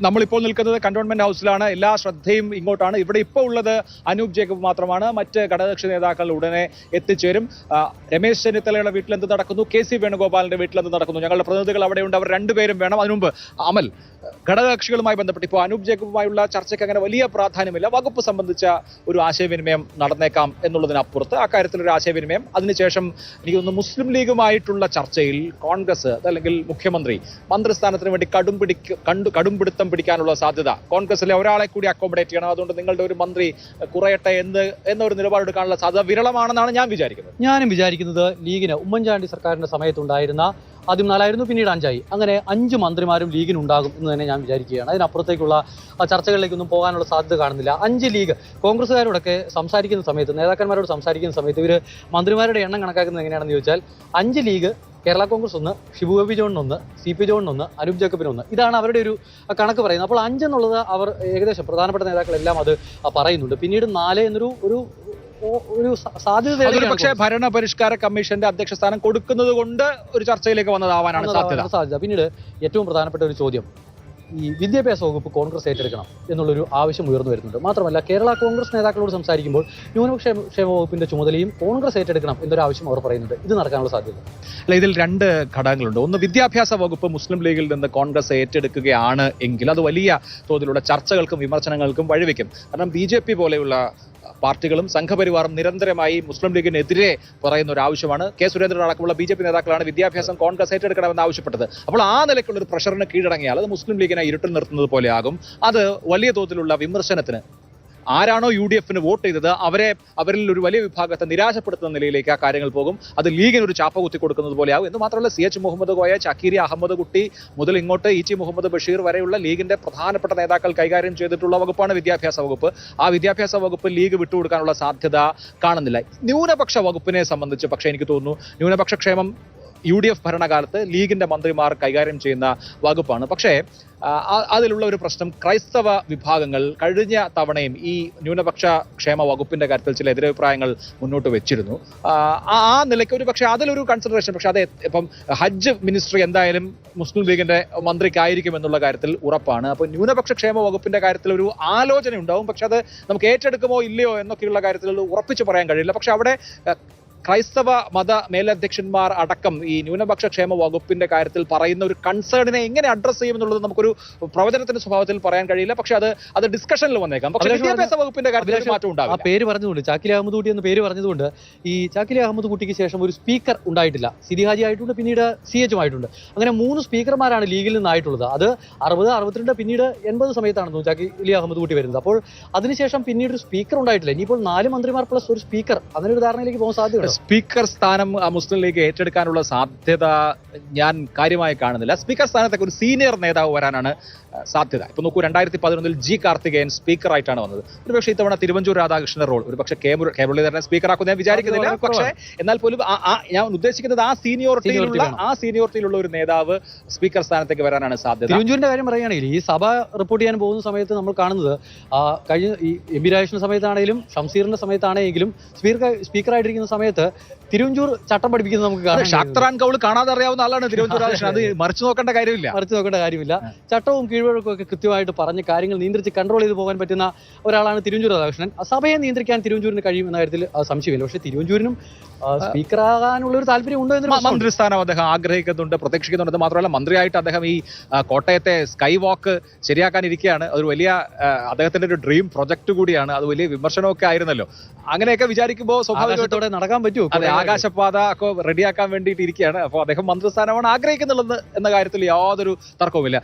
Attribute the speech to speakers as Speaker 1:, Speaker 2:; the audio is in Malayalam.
Speaker 1: നമ്മളിപ്പോൾ നിൽക്കുന്നത് കന്റോൺമെന്റ് ഹൗസിലാണ്. എല്ലാ ശ്രദ്ധയും ഇങ്ങോട്ടാണ്. ഇവിടെ ഇപ്പോൾ ഉള്ളത് അനൂപ് ജേക്കബ് മാത്രമാണ്. മറ്റ് ഘടകകക്ഷി നേതാക്കൾ ഉടനെ എത്തിച്ചേരും. രമേശ് ചെന്നിത്തലയുടെ വീട്ടിൽ എന്ത് നടക്കുന്നു, കെ സി വേണുഗോപാലിന്റെ വീട്ടിൽ എന്ത് നടക്കുന്നു, ഞങ്ങളുടെ പ്രതിനിധികൾ അവിടെയുണ്ട്. അവർ രണ്ടുപേരും വേണം. അതിനുമുമ്പ് അമൽ, ഘടകകക്ഷികളുമായി ബന്ധപ്പെട്ട് ഇപ്പോൾ അനൂപ് ജേക്കബുമായുള്ള ചർച്ചയ്ക്ക് അങ്ങനെ വലിയ പ്രാധാന്യമില്ല. വകുപ്പ് സംബന്ധിച്ച ഒരു ആശയവിനിമയം നടന്നേക്കാം എന്നുള്ളതിനപ്പുറത്ത് അക്കാര്യത്തിലൊരു ആശയവിനിമയം. അതിനുശേഷം എനിക്ക് തോന്നുന്നു മുസ്ലിം ലീഗുമായിട്ടുള്ള ചർച്ചയിൽ കോൺഗ്രസ് അല്ലെങ്കിൽ മുഖ്യമന്ത്രി മന്ത്രിസ്ഥാനത്തിന് വേണ്ടി കടുംപിടുത്തം പിടിക്കാനുള്ള സാധ്യത, കോൺഗ്രസിലെ ഒരാളെ കൂടി അക്കോമഡേറ്റ് ചെയ്യണം, അതുകൊണ്ട് നിങ്ങളുടെ ഒരു മന്ത്രി കുറയട്ടെ എന്നൊരു നിലപാടെടുക്കാനുള്ള സാധ്യത വിരളമാണെന്നാണ് ഞാൻ വിചാരിക്കുന്നത്.
Speaker 2: ഞാനും വിചാരിക്കുന്നത് ലീഗിന് ഉമ്മൻചാണ്ടി സർക്കാരിന്റെ സമയത്തുണ്ടായിരുന്ന ആദ്യം 4 പിന്നീട് 5 അങ്ങനെ 5 മന്ത്രിമാരും ലീഗിനുണ്ടാകും എന്ന് തന്നെ ഞാൻ വിചാരിക്കുകയാണ്. അതിനപ്പുറത്തേക്കുള്ള ചർച്ചകളിലേക്കൊന്നും പോകാനുള്ള സാധ്യത കാണുന്നില്ല. 5 ലീഗ് കോൺഗ്രസ്സുകാരോടൊക്കെ സംസാരിക്കുന്ന സമയത്ത്, നേതാക്കന്മാരോട് സംസാരിക്കുന്ന സമയത്ത് ഇവർ മന്ത്രിമാരുടെ എണ്ണം കണക്കാക്കുന്നത് എങ്ങനെയാണെന്ന് ചോദിച്ചാൽ 5 ലീഗ്, കേരള കോൺഗ്രസ് 1, ഷിബു ബേബി ജോണിന് 1, CP ജോണിന് 1, അനൂപ് ജേക്കബിന് 1, ഇതാണ് അവരുടെ ഒരു കണക്ക് പറയുന്നത്. അപ്പോൾ 5 എന്നുള്ളത് അവർ ഏകദേശം പ്രധാനപ്പെട്ട നേതാക്കളെല്ലാം അത് പറയുന്നുണ്ട്. പിന്നീട് 4 എന്നൊരു സാധ്യത.
Speaker 1: പക്ഷേ ഭരണപരിഷ്കാര കമ്മീഷന്റെ അധ്യക്ഷ സ്ഥാനം കൊടുക്കുന്നത് കൊണ്ട് ഒരു ചർച്ചയിലേക്ക് വന്നതാവാനാണ് സാധ്യത.
Speaker 2: പിന്നീട് ഏറ്റവും പ്രധാനപ്പെട്ട ഒരു ചോദ്യം, ഈ വിദ്യാഭ്യാസ വകുപ്പ് കോൺഗ്രസ് ഏറ്റെടുക്കണം എന്നുള്ളൊരു ആവശ്യം ഉയർന്നു വരുന്നുണ്ട്. മാത്രമല്ല കേരള കോൺഗ്രസ് നേതാക്കളോട് സംസാരിക്കുമ്പോൾ ന്യൂനപക്ഷ വകുപ്പിന്റെ ചുമതലയും കോൺഗ്രസ് ഏറ്റെടുക്കണം എന്നൊരു ആവശ്യം അവർ പറയുന്നുണ്ട്. ഇത് നടക്കാനുള്ള സാധ്യത
Speaker 1: അല്ല. ഇതിൽ 2 ഘടകങ്ങളുണ്ട്. ഒന്ന്, വിദ്യാഭ്യാസ വകുപ്പ് മുസ്ലിം ലീഗിൽ നിന്ന് കോൺഗ്രസ് ഏറ്റെടുക്കുകയാണ് എങ്കിൽ അത് വലിയ തോതിലുള്ള ചർച്ചകൾക്കും വിമർശനങ്ങൾക്കും വഴിവെക്കും. കാരണം BJP പോലെയുള്ള പാർട്ടികളും സംഘപരിവാറും നിരന്തരമായി മുസ്ലിം ലീഗിനെതിരെ പറയുന്ന ഒരു ആവശ്യമാണ്. കെ സുരേന്ദ്രൻ അടക്കമുള്ള BJP നേതാക്കളാണ് വിദ്യാഭ്യാസം കോൺഗ്രസ് ഏറ്റെടുക്കണമെന്ന് ആവശ്യപ്പെട്ടത്. അപ്പോൾ ആ നിലയ്ക്കുള്ള ഒരു പ്രഷറിന് കീഴടങ്ങിയാൽ അത് മുസ്ലിം ലീഗിനെ ഇരുട്ടിൽ നിർത്തുന്നത് പോലെയാകും. അത് വലിയ തോതിലുള്ള വിമർശനത്തിന്, ആരാണോ UDF വോട്ട് ചെയ്തത് അവരിൽ ഒരു വലിയ വിഭാഗത്തെ നിരാശപ്പെടുത്തുന്ന നിലയിലേക്ക് ആ കാര്യങ്ങൾ പോകും. അത് ലീഗിനൊരു ചാപ്പ കുത്തി കൊടുക്കുന്നത് പോലെയാകും. എന്ന് മാത്രമല്ല CH മുഹമ്മദ് കോയ, ചക്കീരി അഹമ്മദ് കുട്ടി മുതൽ ഇങ്ങോട്ട് ET മുഹമ്മദ് ബഷീർ വരെയുള്ള ലീഗിന്റെ പ്രധാനപ്പെട്ട നേതാക്കൾ കൈകാര്യം ചെയ്തിട്ടുള്ള വകുപ്പാണ് വിദ്യാഭ്യാസ വകുപ്പ്. ആ വിദ്യാഭ്യാസ വകുപ്പ് ലീഗ് വിട്ടുകൊടുക്കാനുള്ള സാധ്യത കാണുന്നില്ല. ന്യൂനപക്ഷ വകുപ്പിനെ സംബന്ധിച്ച് പക്ഷേ എനിക്ക് തോന്നുന്നു ന്യൂനപക്ഷ ക്ഷേമം UDF ഭരണകാലത്ത് ലീഗിന്റെ മന്ത്രിമാർ കൈകാര്യം ചെയ്യുന്ന വകുപ്പാണ്. പക്ഷേ അതിലുള്ള ഒരു പ്രശ്നം, ക്രൈസ്തവ വിഭാഗങ്ങൾ കഴിഞ്ഞ തവണയും ഈ ന്യൂനപക്ഷ ക്ഷേമ വകുപ്പിന്റെ കാര്യത്തിൽ ചില എതിരഭിപ്രായങ്ങൾ മുന്നോട്ട് വെച്ചിരുന്നു. ആ നിലയ്ക്ക് ഒരു പക്ഷേ അതിലൊരു കൺസിഡറേഷൻ, പക്ഷേ അത് ഇപ്പം ഹജ്ജ് മിനിസ്ട്രി എന്തായാലും മുസ്ലിം ലീഗിന്റെ മന്ത്രിക്കായിരിക്കും എന്നുള്ള കാര്യത്തിൽ ഉറപ്പാണ്. അപ്പോൾ ന്യൂനപക്ഷ ക്ഷേമ വകുപ്പിന്റെ കാര്യത്തിൽ ഒരു ആലോചന ഉണ്ടാവും. പക്ഷെ അത് നമുക്ക് ഏറ്റെടുക്കുമോ ഇല്ലയോ എന്നൊക്കെയുള്ള കാര്യത്തിൽ ഉറപ്പിച്ച് പറയാൻ കഴിയില്ല. പക്ഷെ അവിടെ ക്രൈസ്തവ മത മേലധ്യക്ഷന്മാർ അടക്കം ഈ ന്യൂനപക്ഷ ക്ഷേമ വകുപ്പിന്റെ കാര്യത്തിൽ പറയുന്ന ഒരു കൺസേണിനെ എങ്ങനെ അഡ്രസ് ചെയ്യുമെന്നുള്ളത് നമുക്കൊരു പ്രവചനത്തിന്റെ സ്വഭാവത്തിൽ പറയാൻ കഴിയില്ല. പക്ഷെ അത് ഡിസ്കഷനിൽ വന്നേക്കാം. പക്ഷേ വിദ്യാഭ്യാസ വകുപ്പിന്റെ കാര്യത്തിൽ മാറ്റം ഉണ്ടാകും.
Speaker 2: ആ പേര് പറഞ്ഞതുകൊണ്ട്, ചാക്കിലി അഹമ്മദ് കുട്ടി എന്ന് പേര് പറഞ്ഞതുകൊണ്ട്, ഈ ചാക്കിലി അഹമ്മദ് കുട്ടിക്ക് ശേഷം ഒരു സ്പീക്കർ ഉണ്ടായിട്ടില്ല. സിരി ഹാജി ആയിട്ടുണ്ട്, പിന്നീട് CH ആയിട്ടുണ്ട്. അങ്ങനെ 3 സ്പീക്കർമാരാണ് ലീഗിൽ നിന്നായിട്ടുള്ളത്. അത് 60, 62, പിന്നീട് 80 സമയത്താണെന്ന് ചാക്കിലി അഹമ്മദ് കുട്ടി വരുന്നത്. അപ്പോൾ അതിനുശേഷം പിന്നീട് ഒരു സ്പീക്കർ ഉണ്ടായിട്ടില്ല. ഇനിയിപ്പോൾ 4 മന്ത്രിമാർ പ്ലസ് ഒരു സ്പീക്കർ, അങ്ങനെ ഒരു ധാരണയിലേക്ക് പോകാൻ സാധ്യത.
Speaker 1: സ്പീക്കർ സ്ഥാനം മുസ്ലിം ലീഗ് ഏറ്റെടുക്കാനുള്ള സാധ്യത ഞാൻ കാര്യമായി കാണുന്നില്ല. സ്പീക്കർ സ്ഥാനത്തേക്ക് ഒരു സീനിയർ നേതാവ് വരാനാണ് സാധ്യത. ഇപ്പൊ നോക്കൂ, 2011 G കാർത്തികേയൻ സ്പീക്കറായിട്ടാണ് വന്നത്. ഒരുപക്ഷെ ഇത്തവണ തിരുവഞ്ചൂർ രാധാകൃഷ്ണന്റെ റോൾ ഒരുപക്ഷെ കെ മുരളീധരനെ സ്പീക്കറാക്കും ഞാൻ വിചാരിക്കുന്നില്ല. പക്ഷേ എന്നാൽ പോലും ഞാൻ ഉദ്ദേശിക്കുന്നത് ആ സീനിയോറിറ്റിയിലുള്ള ഒരു നേതാവ് സ്പീക്കർ സ്ഥാനത്തേക്ക് വരാനാണ് സാധ്യത.
Speaker 2: തിരുവഞ്ചൂരിന്റെ കാര്യം പറയുകയാണെങ്കിൽ ഈ സഭ റിപ്പോർട്ട് ചെയ്യാൻ പോകുന്ന സമയത്ത് നമ്മൾ കാണുന്നത് കഴിഞ്ഞ ഈ MP രാജേഷിന്റെ സമയത്താണെങ്കിലും ഷംസീറിന്റെ സമയത്താണെങ്കിലും സ്പീക്കറായിട്ടിരിക്കുന്ന സമയത്ത് തിരുവഞ്ചൂർ ചട്ടം പഠിപ്പിക്കുന്നത് നമുക്ക് കാണാം.
Speaker 1: ഷാക്തറാൻ കൗൾ കാണാതെ അറിയാവുന്ന ആളാണ് തിരുവഞ്ചൂർ രാധാകൃഷ്ണൻ. അത് മറിച്ചു നോക്കേണ്ട കാര്യമില്ല.
Speaker 2: ചട്ടവും കീഴ്വഴക്കമൊക്കെ കൃത്യമായിട്ട് പറഞ്ഞ് കാര്യങ്ങൾ നിയന്ത്രിച്ച് കൺട്രോൾ ചെയ്ത് പോകാൻ പറ്റുന്ന ഒരാളാണ് തിരുവഞ്ചൂർ രാധാകൃഷ്ണൻ. സഭയെ നിയന്ത്രിക്കാൻ തിരുവഞ്ചൂരിന് കഴിയും എന്ന കാര്യത്തിൽ സംശയമില്ല. പക്ഷേ തിരുവഞ്ചൂരിനും സ്പീക്കറാകാനുള്ള ഒരു താല്പര്യം ഉണ്ടോ എന്ന്
Speaker 1: മന്ത്രിസ്ഥാനം അദ്ദേഹം ആഗ്രഹിക്കുന്നുണ്ട്, പ്രതീക്ഷിക്കുന്നുണ്ട്. മാത്രമല്ല മന്ത്രിയായിട്ട് അദ്ദേഹം ഈ കോട്ടയത്തെ സ്കൈ വാക്ക് ശരിയാക്കാനിരിക്കുകയാണ്. അതൊരു വലിയ അദ്ദേഹത്തിന്റെ ഒരു ഡ്രീം പ്രൊജക്ട് കൂടിയാണ്. അത് വലിയ വിമർശനമൊക്കെ ആയിരുന്നല്ലോ. അങ്ങനെയൊക്കെ വിചാരിക്കുമ്പോൾ
Speaker 2: സ്വാഭാവികത്തോടെ നടക്കാൻ പറ്റുമോ?
Speaker 1: അതെ, ആകാശപാത ഒക്കെ റെഡിയാക്കാൻ വേണ്ടിയിട്ട് ഇരിക്കുകയാണ്. അപ്പോൾ അദ്ദേഹം മന്ത്രിസ്ഥാനമാണ് ആഗ്രഹിക്കുന്നുള്ളത് എന്ന കാര്യത്തിൽ യാതൊരു തർക്കവുമില്ല.